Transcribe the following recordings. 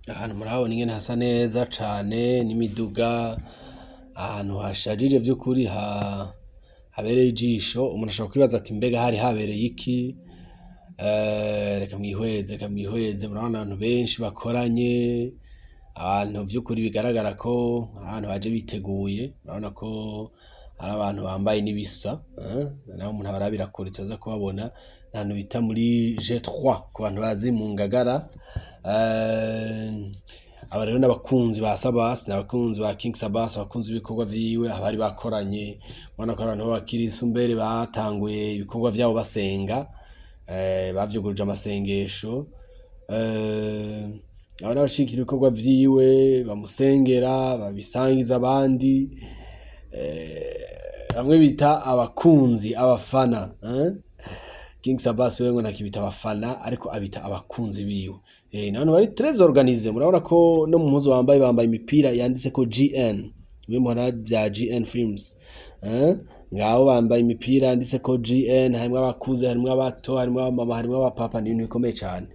Ahantu murabona ingene hasa neza cane n'imiduga, ahantu hashajije vy'ukuri habereye ijisho. Umuntu ashobora kwibaza ati mbega hari habereye iki? Reka mwihweze, murabona abantu benshi bakoranye, abantu vy'ukuri bigaragara ko abantu baje biteguye, murabona ko ari abantu bambaye n'ibisa, naho umuntu abarabira kure tuza kubabona. Ahantu bita muri G3 ku bantu bazi mu Ngagara. Aba rero n'abakunzi ba Sabas, n'abakunzi ba King Sabas, abakunzi b'ibikorwa vyiwe, abari bakoranye. Ubona ko ari abantu b'abakirisu mbere batanguye ibikorwa vyabo basenga, bavyuguruje amasengesho. Aba n'abashigikira ibikorwa vyiwe, bamusengera, babisangiza abandi, bamwe bita abakunzi, abafana. King Sabas wewe ngo ntakibita abafana ariko abita abakunzi biwe. N'abantu bari très organisé, murabona ko no mu mpuzu bambaye imipira yanditseko GN, bimwe muhora vya GN Films. Ngabo bambaye imipira yanditseko GN, harimwo abakuze, harimwo abato, harimwo abamama, harimwo abapapa, ni ibintu bikomeye cane.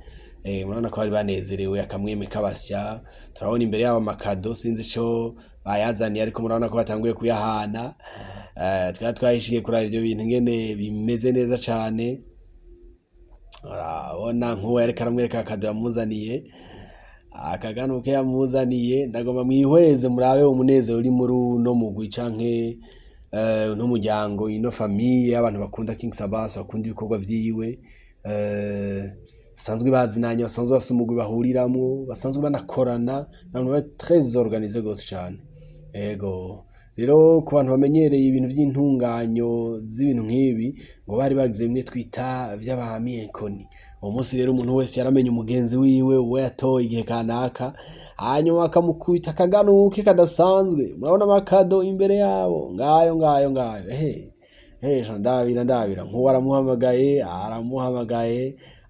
Murabona ko bari banezerewe, akamweme kabasya. Turabona imbere yabo amakado, sinzi ico bayazaniye ariko murabona ko batanguye kuyahana. Twari twahishikiye kuraba ivyo bintu ngene bimeze neza cane. Urabona nk'uwo yariko aramwereka akado yamuzaniye, akaganuke yamuzaniye. Ndagomba mwihweze murabe umunezero uri muri uno mugwi canke uno muryango, ino famille y'abantu bakunda King Sabas, bakunda ibikorwa vyiwe, basanzwe bazinanye, basanzwe bafise umugwi bahuriramwo, basanzwe banakorana, n'abantu bari très organisé gose cane. Ego rero ku bantu bamenyereye ibintu vy'intunganyo z'ibintu nk'ibi, ngo bari bagize bimwe twita vy'abamienkoni. Uwo munsi rero umuntu wese yaramenye umugenzi wiwe, uwo yatoye igihe kanaka, hanyuma akamukubita akaganuke kadasanzwe. Murabona amakado imbere yabo, ngayo. Ndabira nk'uwo aramuhamagaye,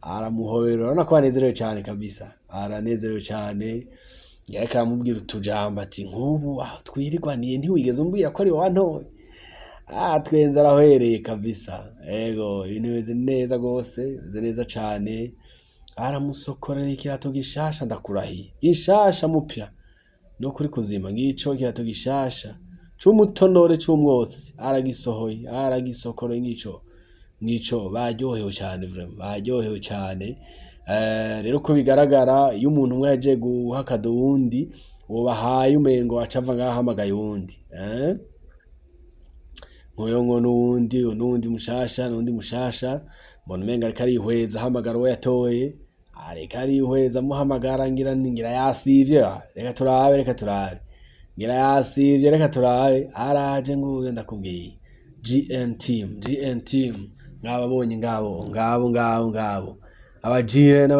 aramuhobera. Urabona ko banezerewe cane kabisa, aranezerewe cane. Yariko aramubwira utujambo ati nk'ubu aho twirigwaniye ntiwigeze umbwira ko ari wantoye. Twenze arahwereye kabisa. Ego ibintu bimeze neza gose, bimeze neza cane. Aramusokorera ikirato gishasha, ndakurahiye, gishasha mupya no kuri kuzima. Ngico ikirato gishasha c'umutonore c'umwose, aragisohoye, aragisokoreye. Ngico baryohewe cane, vraiment baryohewe cane. Rero ko bigaragara iyo umuntu umwe yaje guha akado wundi, uwo bahaye umengo acava ngaho ahamagaye uwundi. Nk'uyo ngo n'uwundi mushasha, mbona umenga ariko arihweza ahamagara uwo yatoye, ariko arihweza amuhamagara. Ngira yasivye, reka turabe. Ngira yasivye, reka turabe. Araje nguyo ndakubwiye. GN team. Ngababonye ngabo. Aba GN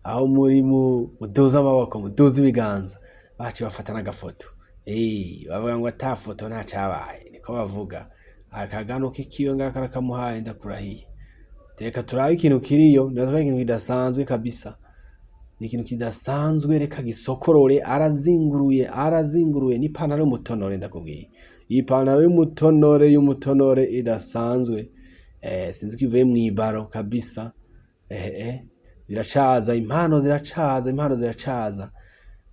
aho muri muduza amaboko, muduza ibiganza, baci bafata n'agafoto. Bavuga ngo ata foto nta cabaye, niko bavuga. Akaganuke kiyo ngaka arakamuhaye, ndakurahiye. Reka turabe ikintu kiriyo, ndavuga ikintu kidasanzwe kabisa. Ni ikintu kidasanzwe, reka gisokorore. Arazinguruye n'ipantaro y'umutonore, ndakubwiye. Iyi pantaro y'umutonore idasanzwe. Sinzi ko ivuye mw'ibaro kabisa. Biracaza, impano ziracaza.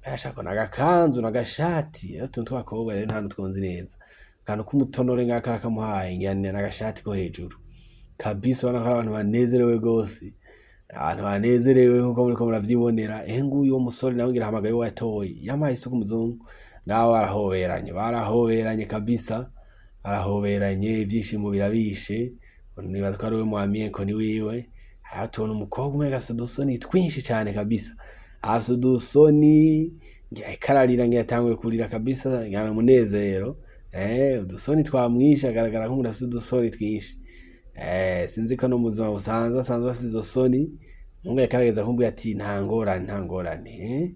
Ashaka n'agakanzu n'agashati, utuntu tw'abakobwa rero nta twonzi neza. Akantu k'umutonore ngaka arakamuhaye, ngira n'agashati ko hejuru kabisa. Urabona ko ari abantu banezerewe gose, abantu banezerewe nkuko muriko muravyibonera. Nguyu uwo musore nawe ngira ahamagaye uwo yatoye, yampaye isuku umuzungu. Ngabo barahoberanye kabisa, barahoberanye, ivyishimo birabishe. Nibaza ko ari we mwamienkoni wiwe. Tubona umukobwa umwe afise udusoni twinshi cane kabisa, afise udusoni, ngira ikararira, ngira yatanguye kurira kabisa, ngira umunezero. Udusoni twamwishe, agaragara nk'umuntu afise udusoni twinshi. Sinzi ko no muzima busanzwe asanzwe afise izo soni. Mungu yakarageza kumbwira ati nta ngorane.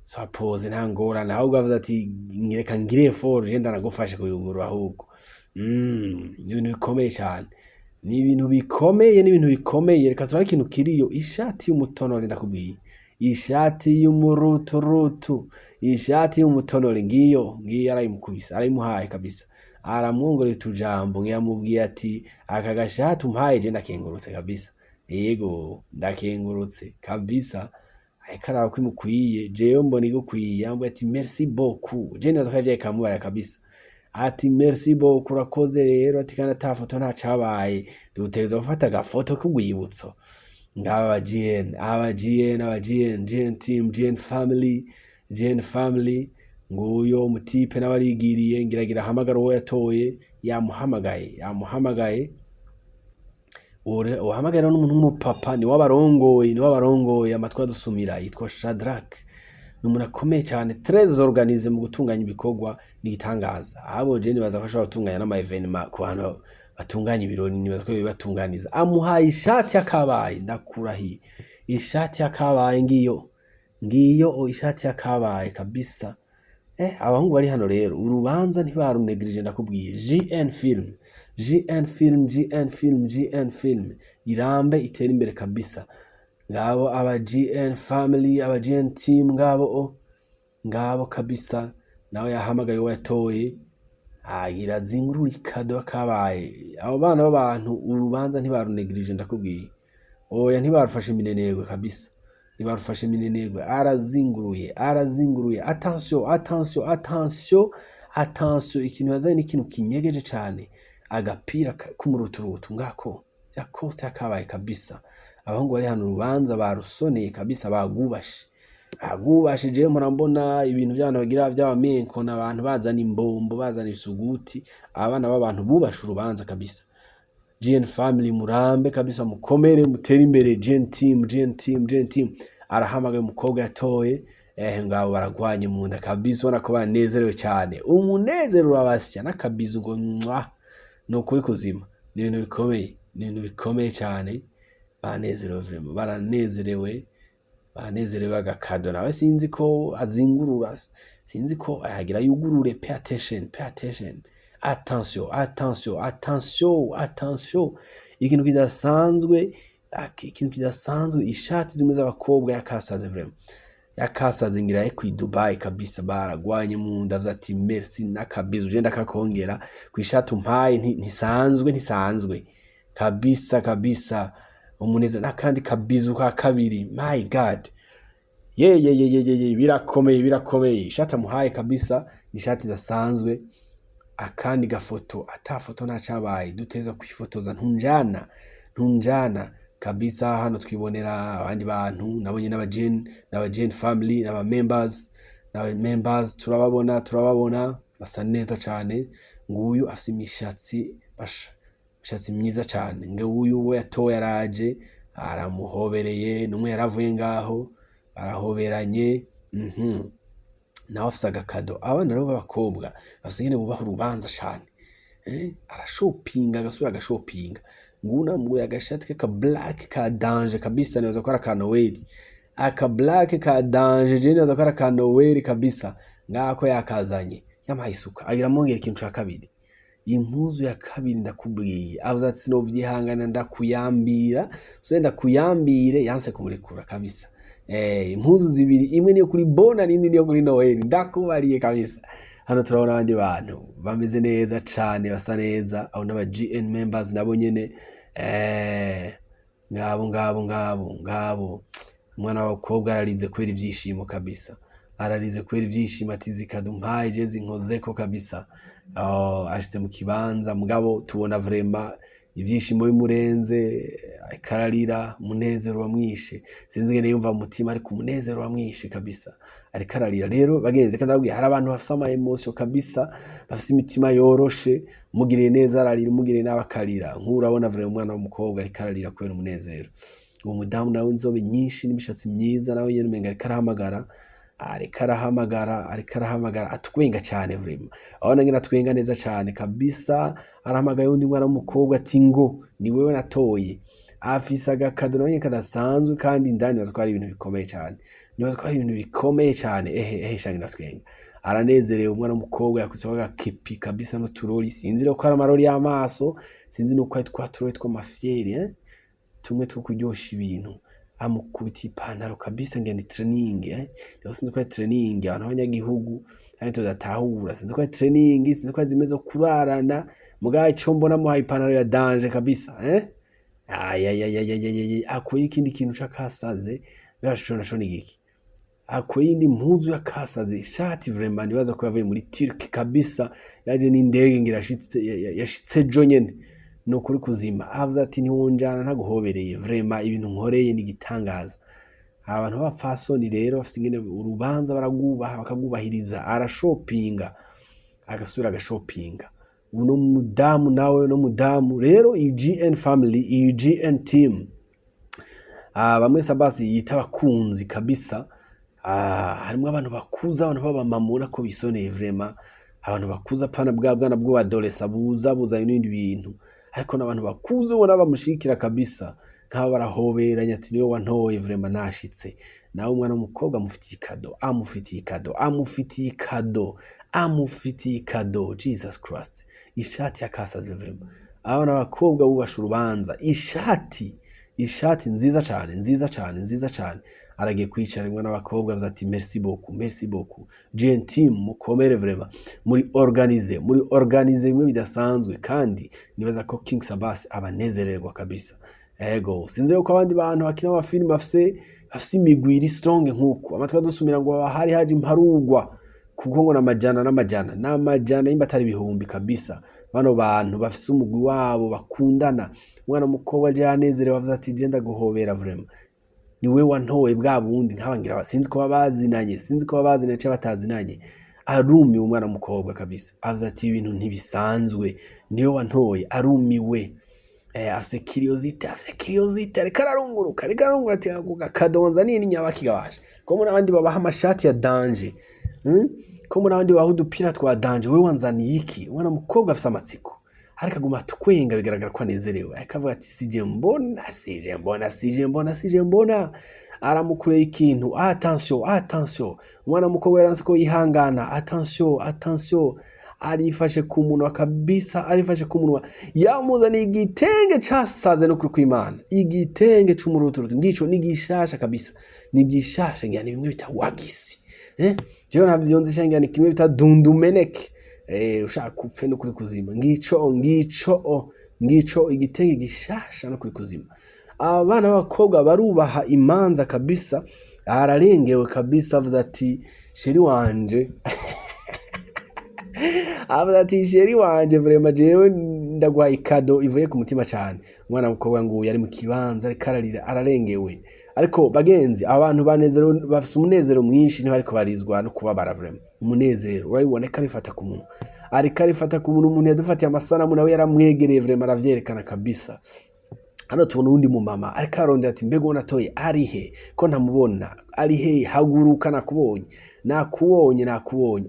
Swapoze nta ngorane, ahubwo avuze ati reka ngire effort, je ndanagufashe kuyugurura ahubwo. Ni ibintu bikomeye cane. Ni ibintu bikomeye. Reka turabe ikintu kiriyo. Ishati y'umutonore, ndakubwiye. Ishati y'umuruturutu, ishati y'umutonore ngiyo arayimukubise, arayimuhaye kabisa. Aramwongorera utujambo, yamubwiye ati aka gashati umpaye je ndakengurutse kabisa. Yego ndakengurutse kabisa. karaba kwimukwiye jewe mbona igukwiye yambaye ati merci beaucoup je nazo kavye kamubaye kabisa ati merci beaucoup urakoze rero ati kandi ata foto nta cabaye duteza gufata agafoto kugwibutso ngaba GN team GN family nguyo mutipe nabarigiriye ngiragira hamagara uwo yatoye yamuhamagaye uhamagara n'umuntu w'umupapa ni wabarongoye amatwa dusumira yitwa Shadrack n'umuntu akomeye cyane très organisé mu gutunganya ibikorwa n'igitangaza abo je nibaza ko ashobora gutunganya n'ama evenement ku bantu batunganya ibirori nibaza ko bibatunganiza amuhaye ishati yakabaye ndakurahiye ishati yakabaye ngiyo ishati yakabaye kabisa abahungu bari hano rero urubanza ntibarunegirije ndakubwiye GN film irambe itera imbere kabisa ngabo aba GN family aba GN team ngabo kabisa nawe yahamagaye watoye agira zingurura ikado akabaye abo bana b'abantu urubanza ntibarunegirije ndakubwiye oya ntibarufashe minenegwe kabisa nibarufashe minenegwe arazinguruye attention ikintu yazanye n'ikintu kinyegeje cyane agapira k'umuruturutu ngako yakoste yakabaye kabisa abahungu bari hano urubanza barusoneye kabisa bagubashe je murambona ibintu by'abantu bagira by'abamenko n'abantu bazana imbombo bazana isuguti abana b'abantu bubashe urubanza kabisa GN family murambe kabisa mukomere mutere imbere GN team arahamagaye umukobwa yatoye ngabo baragwanye mu nda kabisa ubona ko banezerewe cyane umunezero urabasya n'akabizo ngo no kuri kuzima ni ibintu bikomeye cyane baranezerewe agakado nawe sinzi ko azingurura sinzi ko ayagira yugurure pay attention attention ikintu kidasanzwe ishati zimwe z'abakobwa yakasaze ngira ku Dubai kabisa baragwanye mu ndavuze ati merci nakabizo je ndakakongera ku ishati umpaye ntisanzwe kabisa umuneze nakandi kabizo ka kabiri my god ye birakomeye ishati amuhaye kabisa ishati dasanzwe akandi gafoto atafoto ntacabaye duteza kwifotoza ntunjana kabisa hano twibonera abandi bantu nabonye n'aba family n'aba members turababona basa neza cyane nguyu afite imishatsi myiza cyane nguyu we yatoye araje aramuhobereye numwe yaravuye ngaho barahoberanye nawe afite agakado abana rero b'abakobwa bafite nyine bubaha urubanza cyane arashopinga agashopinga nguna mguye agashati ka black ka danger kabisa niweza kwa ka Noel aka black ka danger je niweza kwa ka Noel kabisa ngako yakazanye yamahisuka agira mongera ikintu ca kabiri impuzu ya kabiri ndakubwiye avuze ati sinovyihangana ndakuyambire yanse kumurekura kabisa impuzu zibiri imwe niyo kuri bona nindi niyo kuri Noel ndakubariye kabisa hano turabona abandi bantu bameze neza cyane basa neza aho n'aba GN members nabo nyene ngabo umwana w'abakobwa ararize kwera ivyishimo kabisa ati zikadumpaye je zinkozeko kabisa ashitse mu kibanza mugabo tubona vraiment ivyishimo bimurenze akararira umunezero wamwishe sinzi ngene yumva mutima ariko umunezero wamwishe kabisa ariko ararira rero bagenze kandi abwiye hari abantu bafite ama emotion kabisa bafite imitima yoroshe mugiriye neza ararira mugiriye nabakarira nkurabona vraiment umwana w'umukobwa ariko ararira kwera umunezero uwo mudamu nawe inzobe nyinshi n'imishatsi myiza nawe yene menga ariko arahamagara atwenga cyane vraiment abona ngena atwenga neza cyane kabisa arahamagaye undi mwana w'umukobwa ati ngo ni wewe natoye afise agakado nawe kadasanzwe kandi indani bazo ko ari ibintu bikomeye cyane shangira twenga aranezerewe umwana w'umukobwa yakutse agakepi kabisa no turori sinzi ko ari amarori y'amaso sinzi nuko ari twaturori tw'amafyeri tumwe two kuryosha ibintu amukubita ipantaro kabisa ngende training yo sinzi ko ari training abantu b'abanyagihugu kandi tudatahura sinzi ko ari training sinzi ko zimezo kurarana mugaye cyo mbona mu ipantaro ya danger kabisa akuye ikindi kintu cakasaze birashobora nashone igiki akuye iyindi mpuzu y'akasazi, ishati vraiment nibaza ko yavuye muri Turki kabisa, yaje n'indege ngira yashitse jo nyene no kuri kuzima. Avuze ati ntiwunjana ntaguhobereye, vraiment ibintu nkoreye ni gitangaza. Abantu b'abapfasoni rero bafise ingene urubanza baragubaha bakagubahiriza, arashopinga agasubira agashopinga. Uno mudamu nawe no mudamu rero, iyi GN family, iyi GN team, bamwe sabasi yita abakunzi kabisa. Harimo abantu bakuza, abantu b'abamamura ko bisoneye vraiment, abantu bakuza pana bwa bwana bwo badolesa buza n'ibindi bintu, ariko n'abantu bakuze ubona bamushikira kabisa, nk'abo barahoberanya ati niwe wantoye vraiment nashitse. Nawe umwana w'umukobwa amufitiye kado, amufitiye kado, Jesus Christ, ishati yakasaze vraiment. Abana bakobwa bubasha urubanza, ishati nziza cyane. Aragiye kwicara rimwe n'abakobwa avuze ati merci beaucoup GN team, mukomere vraiment, muri organize bimwe bidasanzwe, kandi nibaza ko King Sabasi abanezererwa kabisa. Ego sinzi yuko abandi bantu bakina amafilm bafise imigwi iri strong nkuko amatwa dusumira ngo hari haje imparugwa, kuko ngo n'amajana y'imbatari bihumbi kabisa. Bano bantu bafise umugwi wabo bakundana, umwana mukobwa aje yanezerewe avuze ati je ndaguhobera vraiment, niwe wantoye bwa bundi nkabangira basinzi ko bazinanye, ce batazinanye. Arumi umwana mukobwa kabisa, avuze ati ibintu ntibisanzwe, niwe wantoye, arumiwe. Afise curiosity ariko ararunguruka ati kadonza nini nyabakigabasha ko muri abandi babaha amashati ya danger, ko muri abandi babaha udupira twa danger, we wanzaniye iki? Umwana mukobwa afise amatsiko ariko aguma twenga, bigaragara ko anezerewe, akavuga ati sije mbona. Aramukureye ikintu, attention. Umwana mukobwa yaranse ko yihangana, attention. Arifashe ku munwa kabisa, yamuzaniye igitenge casaze no kuri kw'Imana, igitenge c'umuruturutu, ngico nigishasha kabisa, nigishasha ngani bimwe bita wagisi, jewe navyo nzi shangani kimwe bita dundumeneke, ushaka kupfe no kuri kuzima, ngico igitenge gishasha no kuri kuzima. Abana b'abakobwa barubaha imanza kabisa, ararengewe kabisa, avuze ati sheri wanje sheri wanje vraiment jewe ndagwaye kado ivuye ku mutima cyane. Umwana mukobwa ngo yari mu kibanza ariko ararengewe, ariko bagenzi, abantu banezerewe bafise umunezero mwinshi, ntibariko barizwa no kubabara vraiment. Umunezero urabiboneka arifata ku muntu, umuntu yadufatiye amasanamu nawe yaramwegereye vraiment, aravyerekana kabisa. Hano tubona undi mu mama ariko arondera ati mbego natoye arihe ko ntamubona, arihe haguruka nakubonye.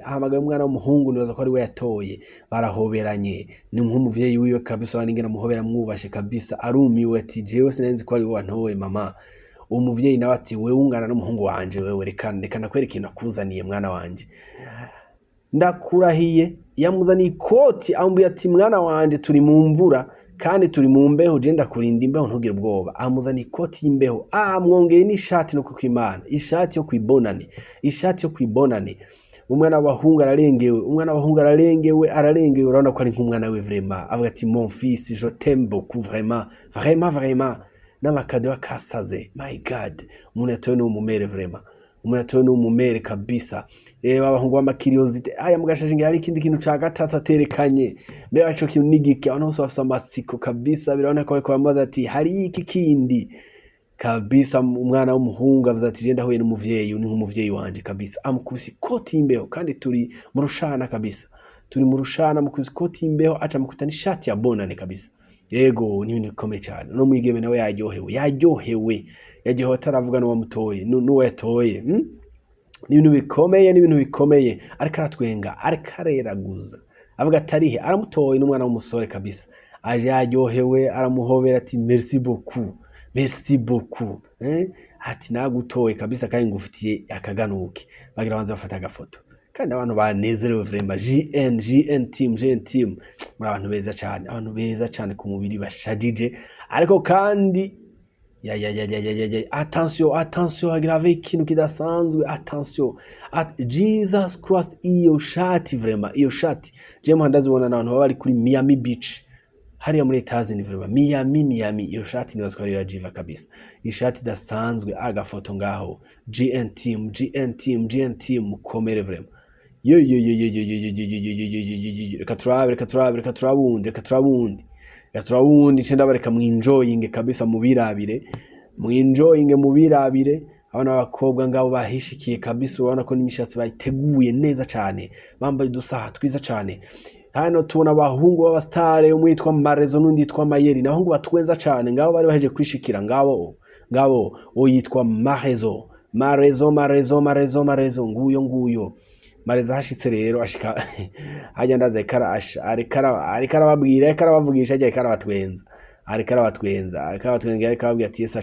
Ahamagaye umwana w'umuhungu nibaza ko ari we yatoye, barahoberanye, ni nk'umuvyeyi wiwe kabisa, waningena muhobera mwubashe kabisa. Arumiwe ati jewe sinenzi ko ari we wantoye mama. Umuvyeyi nawe ati wewe ungana n'umuhungu wanje, wewe reka nakwereka ikintu akuzaniye mwana wanje, ndakurahiye. Yamuzaniye ikoti, ambuye ati mwana wanje turi mu mvura kandi turi mu mbeho, je ndakurinda imbeho ntugire ubwoba. Amuzaniye ikoti y'imbeho, amwongeye n'ishati no kw'Imana, ishati yo kwibonane. Umwana w'abahungu ararengewe, urabona ko ari nk'umwana we vraiment, avuga ati mon fils je t'aime beaucoup vraiment. N'amakado y'akasaze, my God, umuntu yatoye n'umumere vraiment, n'umumere kabisa. Abahungu b'amakiriosity aya mugashashe ngira ari ikindi kintu ca gatatu aterekanye, mbere aco kintu nigike, abantu bose bafise amatsiko kabisa, birabona ko bamaze ati hari iki kindi kabisa. Umwana w'umuhungu avuze ati je ndahuye n'umuvyeyi, ni nk'umuvyeyi wanje kabisa. Amukubise ikoti y'imbeho, kandi turi mu rushana kabisa, amukubise ikoti y'imbeho, aca amukubita n'ishati ya bonane kabisa. Yego ni ibintu bikomeye cyane. No mwigeme nawe yaryohewe ataravuga n'uwamutoye n'uwo yatoye. Ni ibintu bikomeye, ariko aratwenga, ariko areraguza, avuga atarihe aramutoye n'umwana w'umusore kabisa, aje yaryohewe, aramuhobera ati merci beaucoup. Ati nagutoye kabisa kandi ngufitiye akaganuke. Bagira banze bafata agafoto, kandi abantu banezerewe vraiment. GN team muri abantu beza cyane ku mubiri, bashajije, ariko kandi attention agrave ikintu kidasanzwe, attention Jesus Christ. Iyo shati vraiment, je muhandazibona n'abantu baba bari kuri Miami Beach, hariya muri Etazi vraiment Miami iyo shati nibaza ko ari ya Jiva kabisa, ishati idasanzwe, agafoto ngaho GN team mukomere vraiment. Yo reka turabundi cenda bareka mwinjoyinge kabisa, mubirabire abana b'abakobwa ngabo bahishikiye kabisa, urabona ko n'imishatsi bayiteguye neza cyane, bambaye udusaha twiza cyane. Hano tubona abahungu b'abastare, umwe yitwa Marezo n'undi yitwa Mayeri, n'abahungu batwenza cyane ngabo bari baheje kwishikira, ngabo yitwa Marezo nguyo Marezo hashitse rero ashika hajya ndaze karasha ariko arabavugisha ajya karabatwenza akababwira ati Yesu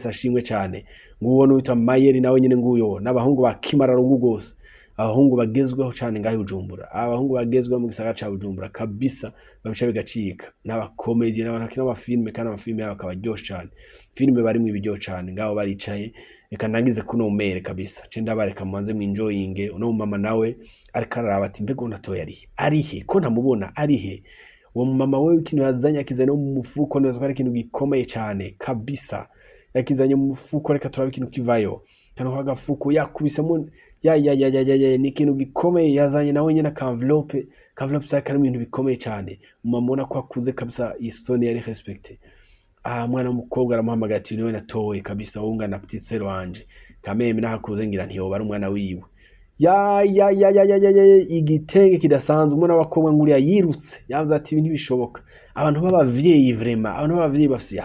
ashimwe cyane. Nguwo n'uwitwa Mayeri nawe nyine nguyo, n'abahungu bakimararungu gose, abahungu bagezweho cyane ngaho Bujumbura, abahungu bagezweho mu gisagara ca Bujumbura kabisa, babica bigacika, n'abakomedi n'abantu bakina amafilme, kandi amafilme yabo akabaryoshe cyane, filme barimwe ibiryo cyane, ngaho baricaye. Reka ndangize kuno umere kabisa, cenda bareka mubanze mwinjoyinge. Uno mama nawe ariko araraba ati mbega unatoye arihe ko ntamubona arihe. Uwo mama we ikintu yazanye akizanye mu mufuko, neza ko ari ikintu gikomeye cyane kabisa, yakizanye mu mufuko. Reka turabe ikintu kivayo, kano kagafuko yakubisemo ni ikintu gikomeye yazanye nawe nyine ka envelope karimo ibintu bikomeye cyane. Mama ubona ko akuze kabisa, isoni yari respecte. Mwana w'umukobwa aramuhamagaye ati niwe natoye kabisa, wowe ungana petite sœur wanje kameme nahakuze ngira ntiyoba ari umwana wiwe. Igitenge kidasanzwe, umwana w'abakobwa nguriya yirutse yavuze ati ibi ntibishoboka. Abantu b'abavyeyi vraiment, abantu b'abavyeyi bafise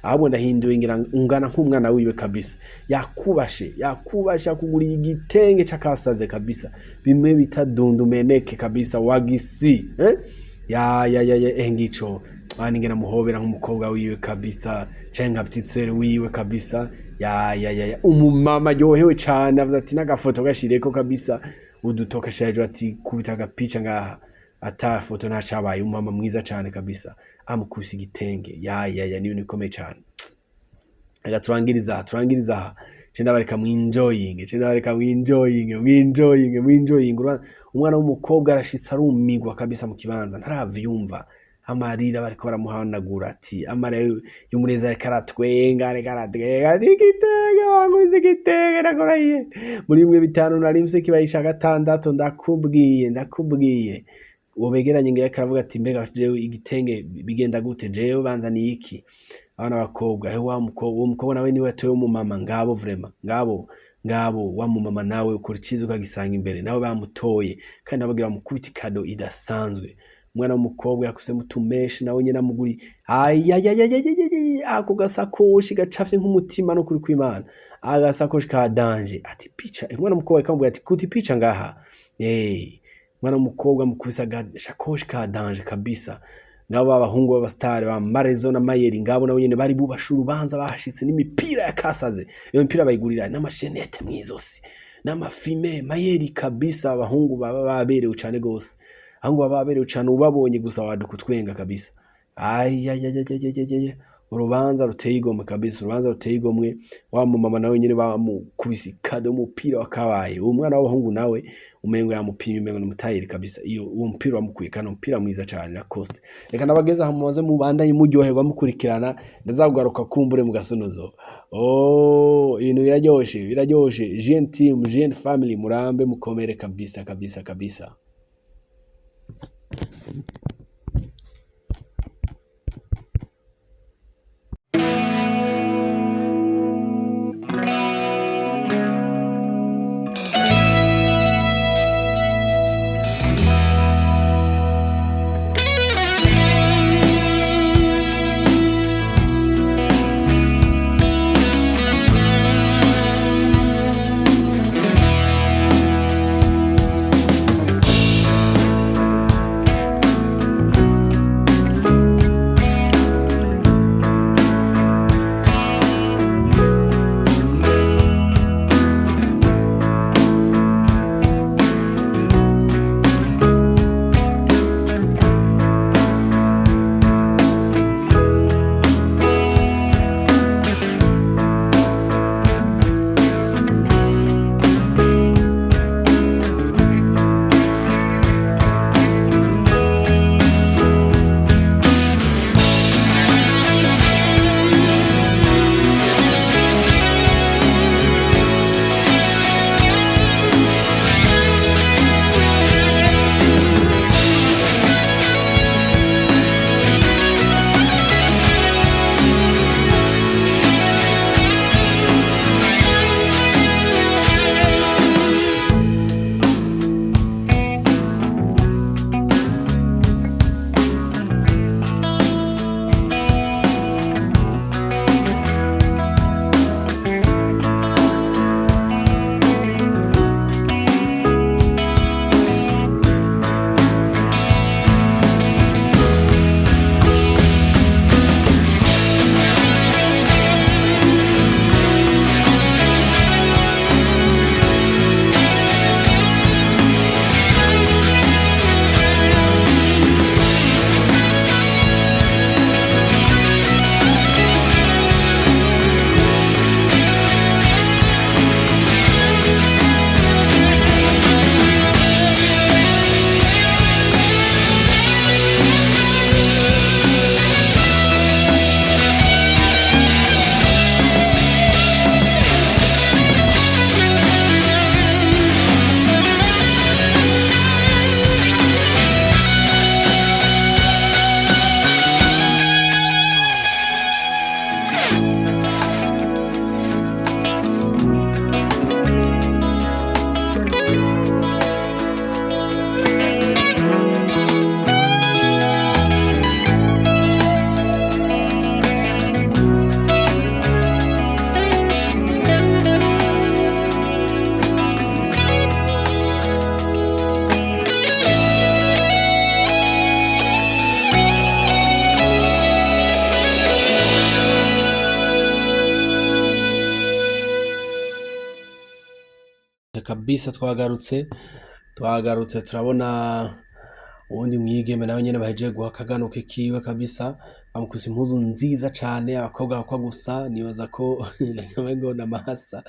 ahubwo ndahinduye ngira ungana nk'umwana wiwe kabisa. Yakubashe akuguriye igitenge cyakasaze kabisa, bimwe bita dundumeneke kabisa, wagisi ngico ngena muhobera nk'umukobwa wiwe kabisa, canke nka petite sœur wiwe kabisa. Umumama ryohewe cyane avuze ati n'agafoto gashireko kabisa, udutoka shaje ati kubita agapica ngaha, ata foto ntacabaye. Umumama mwiza cyane kabisa, amukubise igitenge niyo nikomeye cyane. Aga turangiriza cenda bareka mwinjoyinge. Umwana w'umukobwa arashitse arumigwa kabisa mu kibanza, ntaravyumva amarira bariko baramuhanagura, ati amarira y'umuneza ariko aratwenga igitenge wanguze igitenge nakoraye muri 5 narimse kibayisha 6. ndakubwiye uwo begeranye ngiye karavuga ati mbega jewe igitenge bigenda gute, jewe banza ni iki. Abana bakobwa uwo mukobwa nawe niwe atoye mu mama, ngabo vraiment ngabo wa mu mama nawe ukora ikizo ukagisanga imbere, nawe bamutoye kandi nabagira mukubita kado idasanzwe. Umwana w'umukobwa yakuse mutumeshi nawe nyina muguri ako gasakoshi gacafye nk'umutima no kuri kw'Imana, agasakoshi ka danger. Ati picha umwana w'umukobwa akamubwira ati kuti picha ngaha. Umwana w'umukobwa mukubisa gasakoshi ka danger kabisa. Ngabo abahungu b'abastare ba Marezo na Mayeri, ngabo nawe nyene bari bubashuru banza bahashitse n'imipira yakasaze, iyo mipira bayigurira n'amashenete mwizosi n'amafime. Mayeri kabisa, abahungu baba baberewe cyane gose, ahungu baba baberewe cyane, ubabonye gusa wadukutwenga kabisa. Urubanza ruteye igomwe kabisa, urubanza ruteye igomwe. Wa mama nawe nyine bamukubise kado umupira wakabaye. Uwo mwana w'abahungu nawe umengo yamupimye, umengo n'umutayeri kabisa. Uwo mupira wamukuye kana umupira mwiza cyane na cost. Reka nabageza hamuze mu bandanye muryoherwa mukurikirana, ndazagugaruka kumbure mu gasonozo. Ibintu biraryoshe. GN team, GN family, murambe mukomere kabisa. kabisa twagarutse turabona uwundi mwigeme nawe nyene bahejeje guha akaganuke kiwe kabisa, bamukubise impuzu nziza cane, abakobwa bakwa gusa, nibaza ko ngo namahasa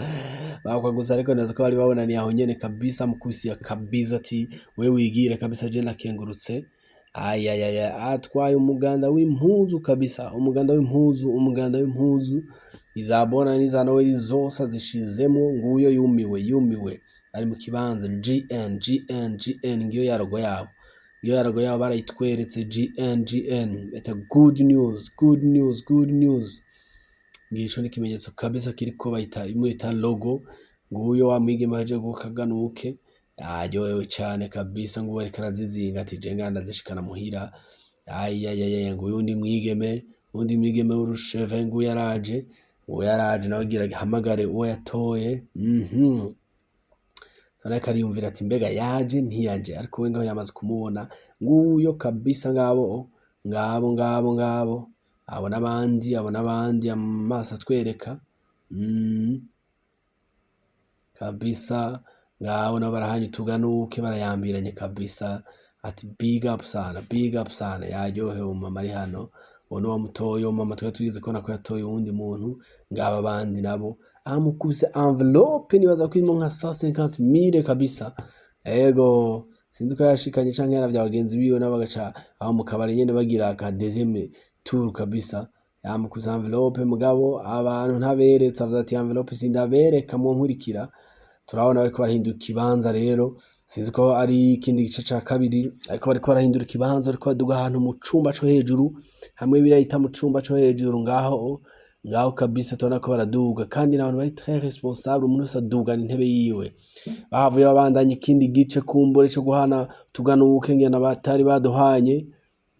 bakwa gusa, ariko nibaza ko bari babonaniye aho nyene kabisa, mukubise kabisa ati we wigire kabisa, je nakengurutse. Ayayaya, atwaye umuganda w'impuzu kabisa, umuganda w'impuzu izabona n'iza Noel zose zishizemo, nguyo yumiwe ari mu kibanza GN ngiyo yarogo yabo barayitweretse GN eta good news ngico n'ikimenyetso kabisa kiriko bayita imwita logo, nguyo wamwigeme aje gukaganuke aryohewe cyane kabisa, ngo bari karazizinga ati je nganda zishikana muhira. Ayayaya, ngo undi mwigeme w'urusheve ngo yaraje nawe gira hamagare uwo yatoye. Ariko ariyumvira ati mbega yaje ntiyaje, ariko we ngaho yamaze kumubona, nguyo kabisa, ngabo abo n'abandi amaso atwereka kabisa, ngabo nabo barahanye tuganuke barayambiranye kabisa, ati big up sana, yaryohewe umama ari hano, uno wamutoye umama twari tugize ko nako yatoye uwundi muntu. Ngaba abandi nabo amukubise envelope, nibaza ko irimo nka 150,000 kabisa, ego sinzi ko yashikanye canke yaravya bagenzi biwe n'abagaca aho mu kabari nyene bagira ka deuxième tour kabisa, yamukubise envelope, mugabo abantu ntaberetse, avuze ati envelope sindabereka mu nkurikira. Turabona bariko barahinduka ikibanza rero, sinzi ko ari ikindi gice ca kabiri, ariko bariko barahindura ikibanza, bariko baduga ahantu mu cumba co hejuru, hamwe birayita mu cumba co hejuru ngaho kabisa, tubona ko baraduga, kandi n'abantu bari très responsable, umuntu wese adugana intebe yiwe. Bahavuye babandanya ikindi gice kumbure co guhana tuganuke, ngena batari baduhanye,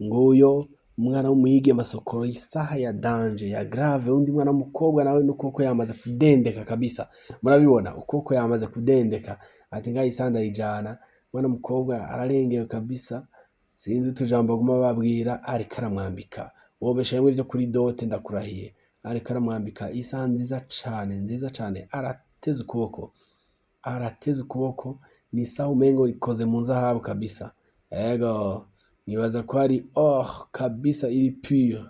nguyo umwana w'umuyige masokoro isaha ya danger ya grave. Undi mwana w'umukobwa nawe n'ukuboko yamaze kudendeka kabisa, murabibona ukuboko yamaze kudendeka, ati ngaho isanda yijana. Mwana w'umukobwa ararengeye kabisa, sinzi tujambo guma babwira, ariko aramwambika wobeshemwe ivyo kuri dote, ndakurahiye, ariko aramwambika isaha nziza cane, arateze ukuboko, ni isaha umengo rikoze mu nzahabu kabisa. Ego nibaza ko ari kabisa, iri pure,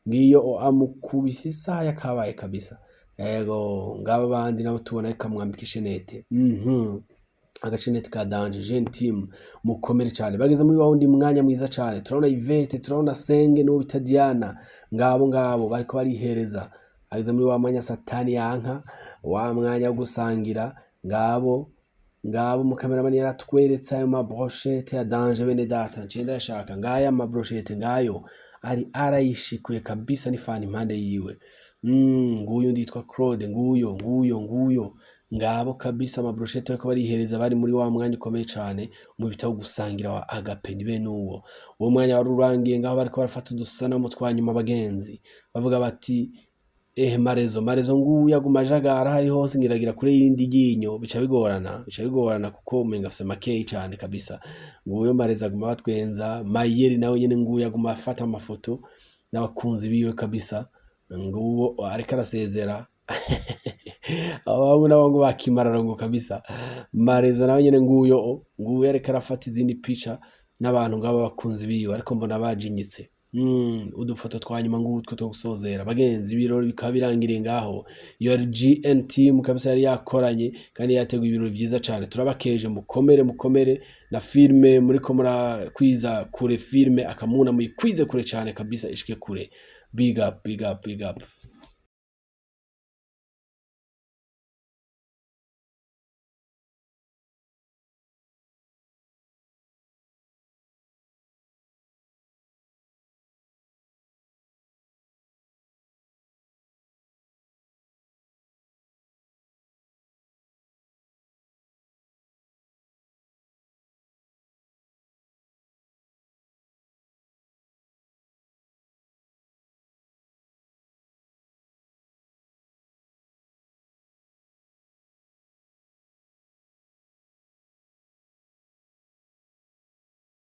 ngiyo amukubise isaha yakabaye kabisa. Ego ngaba bandi nabo tubona ikamwambika ishenete, agacenete ka danger gentime mukomere cyane. Bageze muri wundi mwanya mwiza cyane, turabona Yvette, turabona Senge n'uwo bita Diana, ngabo bariko barihereza. Ageze muri wa mwanya satani yanka, wa mwanya wo gusangira, ngabo mu cameraman yaratweretse ayo mabrochette ya danger, bene data ncenda yashaka ngaya mabrochette ngayo ari arayishikuye kabisa, ni fan impande yiwe. Nguyu nditwa Claude, nguyo ngabo kabisa, amabrochette bariko barihereza, bari muri wa mwanya ukomeye cyane mu bitabo gusangira wa Agape. Ni bene uwo mwanya wari urangiye, ngaho bariko barafata udusanamu twanyuma bagenzi, bavuga bati marezo nguyu aguma jagara hari hose, ngiragira kure yindi ginyo, bica bigorana kuko umenga afise makeyi cyane kabisa. Nguyu marezo aguma batwenza, Mayeri nawe nyene nguyu aguma afata amafoto n'abakunzi biwe kabisa, nguwo ariko arasezera abangu bakimararongo kabisa. Marezo nawe nyene nguyu ariko arafata izindi picha n'abantu ngabo bakunzi biwe, ariko mbona bajinyitse. Udufoto twanyuma ngutwe two gusozera bagenzi, ibirori bikaba birangiriye ngaho. Iyo GN team kabisa yari yakoranye kandi yateguye ibirori vyiza cyane, turabakeje mukomere na filme muriko murakwiza kure, filme akamuna muyikwize kure cyane kabisa, ishike kure. Big up.